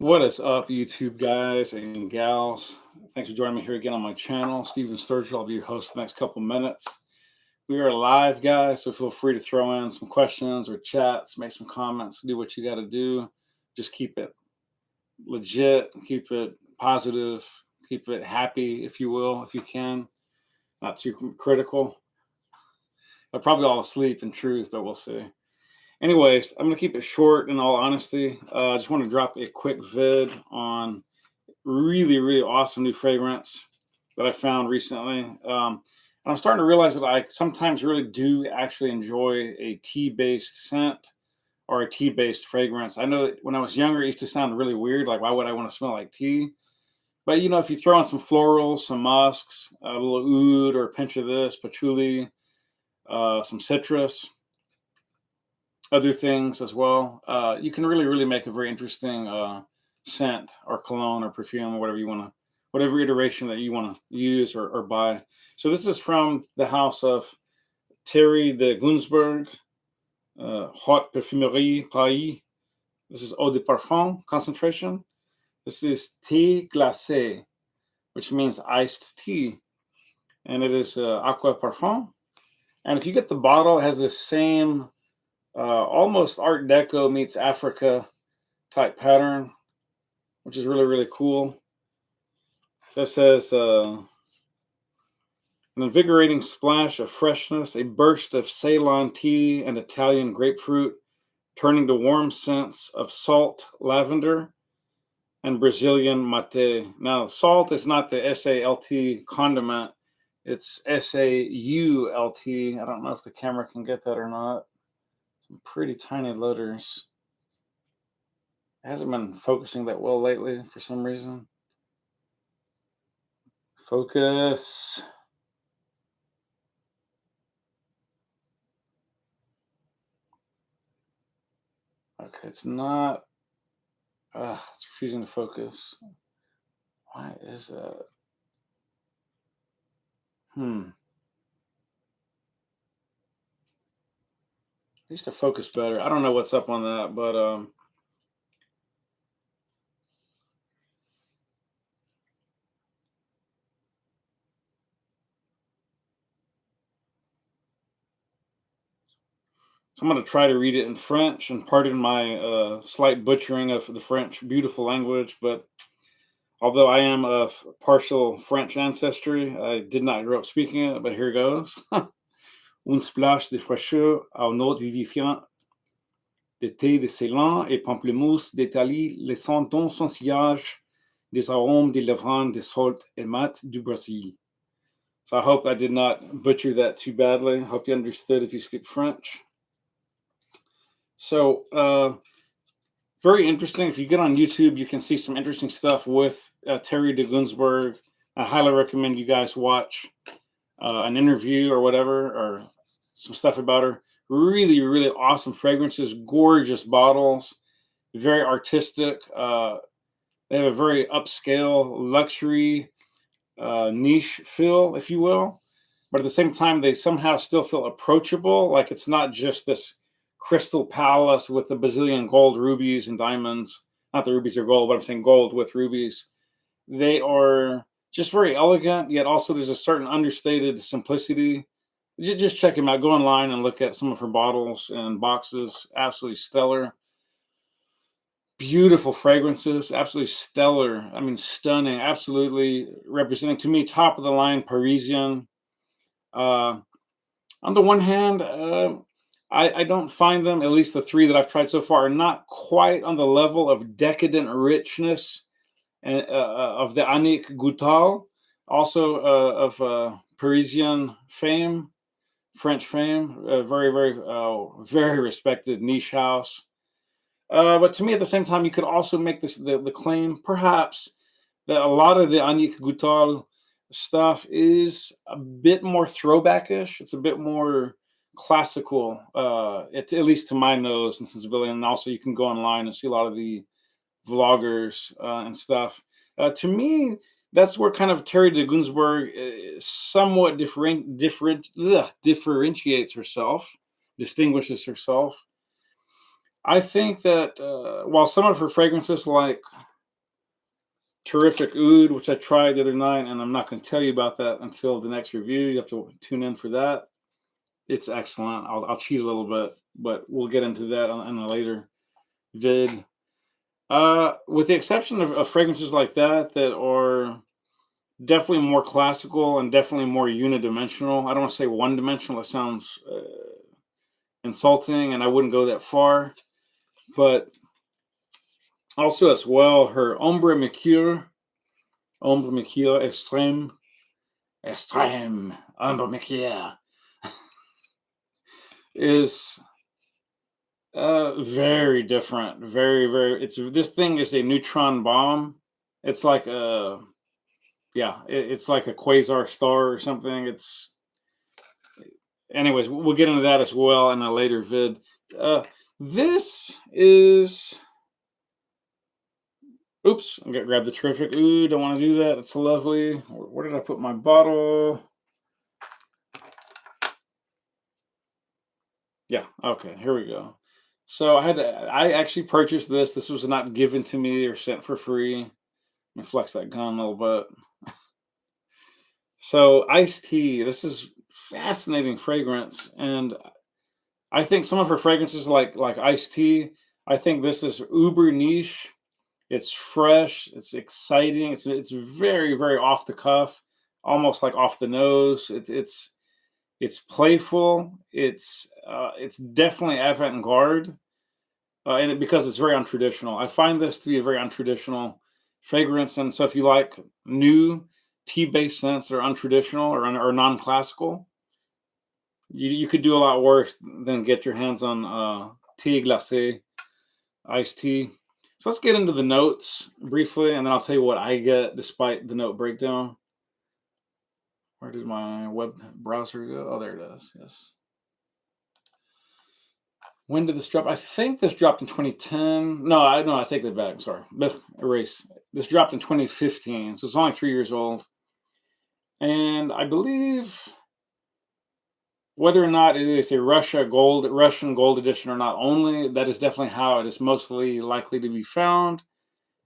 What is up, YouTube guys and gals? Thanks for joining me here again on my channel. Steven Sturgill, I'll be your host for the next couple minutes. We are live, guys, so feel free to throw in some questions or chats, make some comments, do what you got to do. Just keep it legit, keep it positive, keep it happy, if you will, if you can. Not too critical. They're probably all asleep in truth, but we'll see. Anyways, I'm going to keep it short in all honesty. I just want to drop a quick vid on really awesome new fragrance that I found recently. And I'm starting to realize that I sometimes really do actually enjoy a tea-based scent or a tea-based fragrance. I know that when I was younger, it used to sound really weird. Like, why would I want to smell like tea? But if you throw in some florals, some musks, a little oud or a pinch of this, patchouli, some citrus, other things as well, you can really make a very interesting scent or cologne or perfume or whatever you want to, whatever iteration that you want to use or buy. So this is from the house of Thierry de Gunzburg, Haute Parfumerie Paris. This is Eau de Parfum concentration. This is Thé Glacé, which means iced tea. And it is Aqua Parfum. And if you get the bottle, it has the same almost Art Deco meets Africa type pattern, which is really cool. So it says an invigorating splash of freshness, a burst of Ceylon tea and Italian grapefruit, turning to warm scents of salt, lavender, and Brazilian mate. Now, salt is not the SALT condiment, it's SAULT. I don't know if the camera can get that or not. Some pretty tiny letters. It hasn't been focusing that well lately for some reason. Focus. Okay, it's not. It's refusing to focus. Why is that? I used to focus better. I don't know what's up on that, but so I'm going to try to read it in French, and pardon my slight butchering of the French, beautiful language. But although I am of partial French ancestry, I did not grow up speaking it. But here goes. Une splash de fraîcheur aux notes vivifiantes de thé de Ceylan et pamplemousse d'Italie, laissant dans son sillage des arômes délivrants de salt et mat du Brésil. So I hope I did not butcher that too badly. Hope you understood if you speak French. So very interesting. If you get on YouTube, you can see some interesting stuff with Thierry de Gunzburg. I highly recommend you guys watch an interview or whatever, or some stuff about her. Really awesome fragrances, gorgeous bottles, very artistic. They have a very upscale luxury niche feel, if you will. But at the same time, they somehow still feel approachable. Like it's not just this crystal palace with the Brazilian gold rubies and diamonds. Not the rubies are gold, but I'm saying gold with rubies. They are just very elegant, yet also there's a certain understated simplicity. Just check them out. Go online and look at some of her bottles and boxes. Absolutely stellar. Beautiful fragrances. Absolutely stellar. I mean, stunning. Absolutely representing to me top of the line Parisian. On the one hand, I don't find them, at least the three that I've tried so far, are not quite on the level of decadent richness and of the Annick Goutal, also of Parisian fame, French fame, very respected niche house. But to me, at the same time, you could also make the claim, perhaps, that a lot of the Annick Goutal stuff is a bit more throwbackish. It's a bit more classical, at least to my nose and sensibility. And also, you can go online and see a lot of the vloggers and stuff. To me, that's where kind of Thierry de Gunzburg somewhat differentiates herself, distinguishes herself. I think that while some of her fragrances, like terrific oud, which I tried the other night, and I'm not going to tell you about that until the next review. You have to tune in for that. It's excellent. I'll cheat a little bit, but we'll get into that in a later vid. With the exception of fragrances like that are definitely more classical and definitely more unidimensional. I don't want to say one dimensional. That sounds insulting, and I wouldn't go that far. But also as well, her Ombre Mercure Extreme, Ombre Mercure is very different. Very. This thing is a neutron bomb. It's like it's like a quasar star or something. Anyways, we'll get into that as well in a later vid. This is. Oops, I'm gonna grab the terrific. Ooh, don't want to do that. It's lovely. Where did I put my bottle? Yeah, okay, here we go. So I actually purchased this. This was not given to me or sent for free. Let me flex that gun a little bit. So iced tea. This is fascinating fragrance, and I think some of her fragrances like iced tea. I think this is uber niche. It's fresh. It's exciting. It's very off the cuff, almost like off the nose. It's playful. It's definitely avant-garde, because it's very untraditional. I find this to be a very untraditional fragrance, and so if you like new tea-based scents that are untraditional or non-classical, you could do a lot worse than get your hands on tea glacé iced tea. So let's get into the notes briefly, and then I'll tell you what I get despite the note breakdown. Where did my web browser go? Oh, there it is. Yes. When did this drop? I think this dropped in 2010. No, I take that back. I'm sorry. Erase. This dropped in 2015, so it's only 3 years old. And I believe whether or not it is a Russian gold edition or not only, that is definitely how it is mostly likely to be found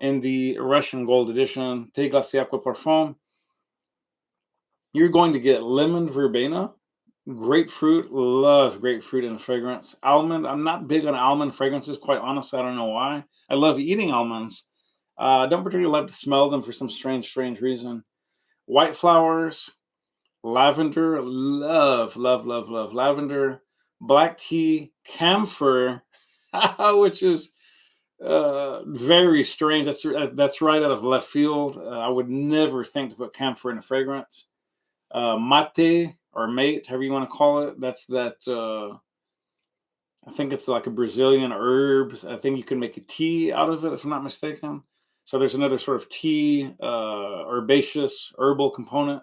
in the Russian gold edition, Thé Glacé Aqua Parfum. You're going to get lemon verbena, grapefruit, love grapefruit in fragrance. Almond, I'm not big on almond fragrances, quite honestly. I don't know why. I love eating almonds. Don't particularly love to smell them for some strange reason. White flowers, lavender, love lavender. Black tea, camphor, which is very strange. That's right out of left field. I would never think to put camphor in a fragrance. Mate or mate, however you want to call it. That's that. I think it's like a Brazilian herb. I think you can make a tea out of it, if I'm not mistaken. So there's another sort of tea, herbaceous, herbal component.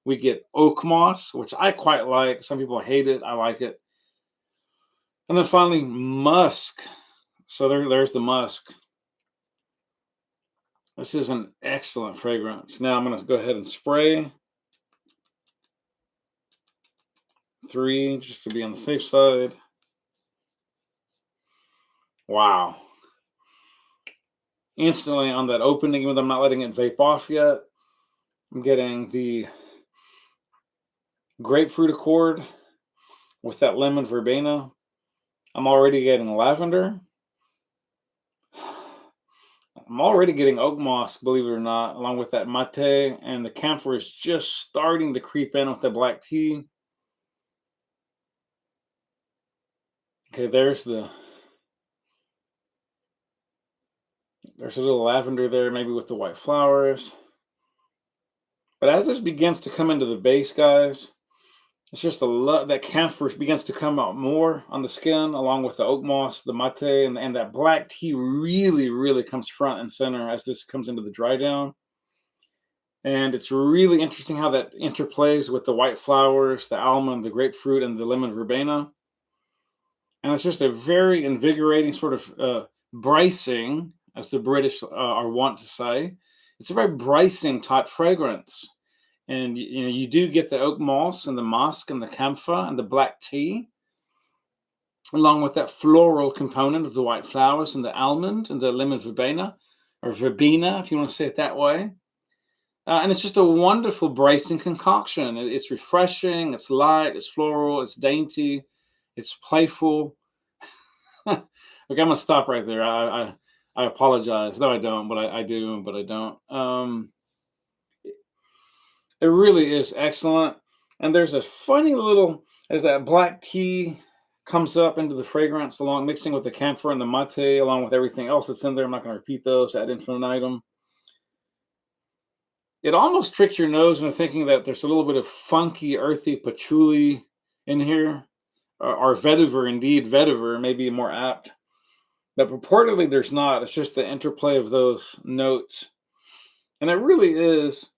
We get oak moss, which I quite like. Some people hate it. I like it. And then finally, musk. So there's the musk. This is an excellent fragrance. Now I'm going to go ahead and spray 3 just to be on the safe side. Wow. Instantly on that opening, even though I'm not letting it vape off yet, I'm getting the grapefruit accord with that lemon verbena. I'm already getting lavender. I'm already getting oak moss, believe it or not, along with that mate, and the camphor is just starting to creep in with the black tea. Okay, there's a little lavender there, maybe with the white flowers. But as this begins to come into the base, guys, it's just a lot that camphor begins to come out more on the skin, along with the oak moss, the mate, and that black tea really comes front and center as this comes into the dry down. And it's really interesting how that interplays with the white flowers, the almond, the grapefruit, and the lemon verbena. And it's just a very invigorating sort of bracing, as the British are wont to say. It's a very bracing type fragrance. And you do get the oak moss and the musk and the camphor and the black tea, along with that floral component of the white flowers and the almond and the lemon verbena. or verbena, if you want to say it that way. And it's just a wonderful bracing concoction. It's refreshing, it's light, it's floral, it's dainty, it's playful. Okay, I'm gonna stop right there. I apologize. No, I don't, but I do, but I don't. It really is excellent. And there's a funny little as that black tea comes up into the fragrance along mixing with the camphor and the mate, along with everything else that's in there. I'm not going to repeat those ad infinitum. It almost tricks your nose into thinking that there's a little bit of funky, earthy patchouli in here, or vetiver, indeed, vetiver may be more apt. But purportedly, there's not. It's just the interplay of those notes. And it really is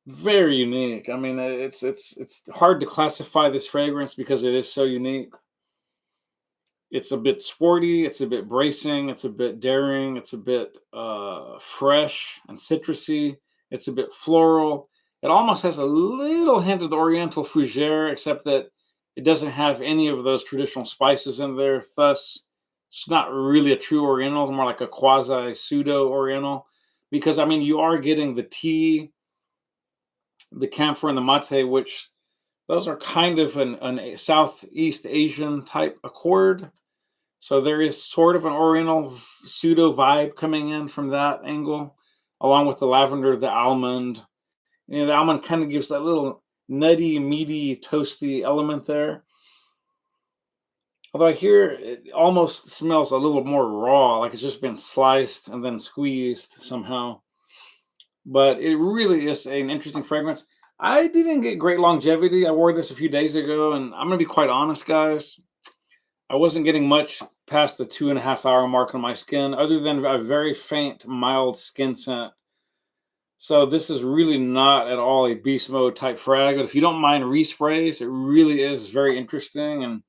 very unique. I mean, it's hard to classify this fragrance because it is so unique. It's a bit sporty, it's a bit bracing, it's a bit daring, it's a bit fresh and citrusy, it's a bit floral. It almost has a little hint of the Oriental fougere, except that it doesn't have any of those traditional spices in there. Thus, it's not really a true Oriental, it's more like a quasi pseudo Oriental. Because I mean, you are getting the tea, the camphor, and the mate, which those are kind of an Southeast Asian type accord. So there is sort of an Oriental pseudo vibe coming in from that angle, along with the lavender, the almond. You know, the almond kind of gives that little nutty, meaty, toasty element there. Although I hear it almost smells a little more raw, like it's just been sliced and then squeezed somehow. But it really is an interesting fragrance. I didn't get great longevity. I wore this a few days ago, and I'm gonna be quite honest, guys. I wasn't getting much past the 2.5 hour mark on my skin, other than a very faint, mild skin scent. So this is really not at all a beast mode type frag. But if you don't mind resprays, it really is very interesting. And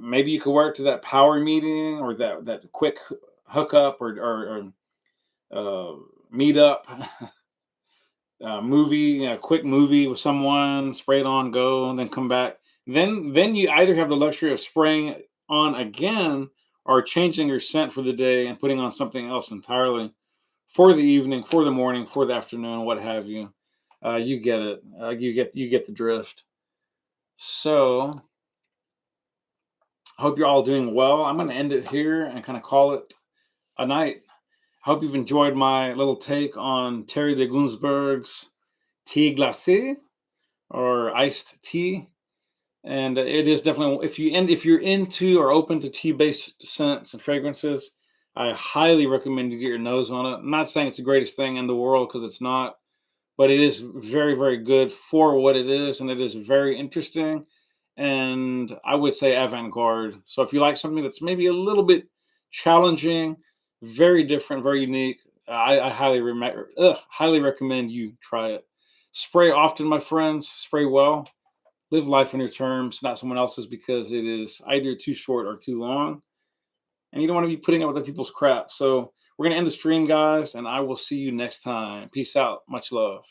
maybe you could wear it to that power meeting or that quick hookup or meet up. Movie, quick movie with someone, spray it on, go, and then come back. Then you either have the luxury of spraying on again or changing your scent for the day and putting on something else entirely for the evening, for the morning, for the afternoon, what have you. You get it. You get the drift. So I hope you're all doing well. I'm going to end it here and kind of call it a night. I hope you've enjoyed my little take on Terry de Gunzburg's tea glacé or iced tea. And it is definitely if you're into or open to tea-based scents and fragrances, I highly recommend you get your nose on it. I'm not saying it's the greatest thing in the world because it's not, but it is very, very good for what it is, and it is very interesting. And I would say avant-garde. So if you like something that's maybe a little bit challenging, very different, very unique, I highly recommend you try it. Spray often, my friends. Spray well. Live life on your terms, not someone else's, because it is either too short or too long. And you don't want to be putting up with other people's crap. So we're going to end the stream, guys, and I will see you next time. Peace out. Much love.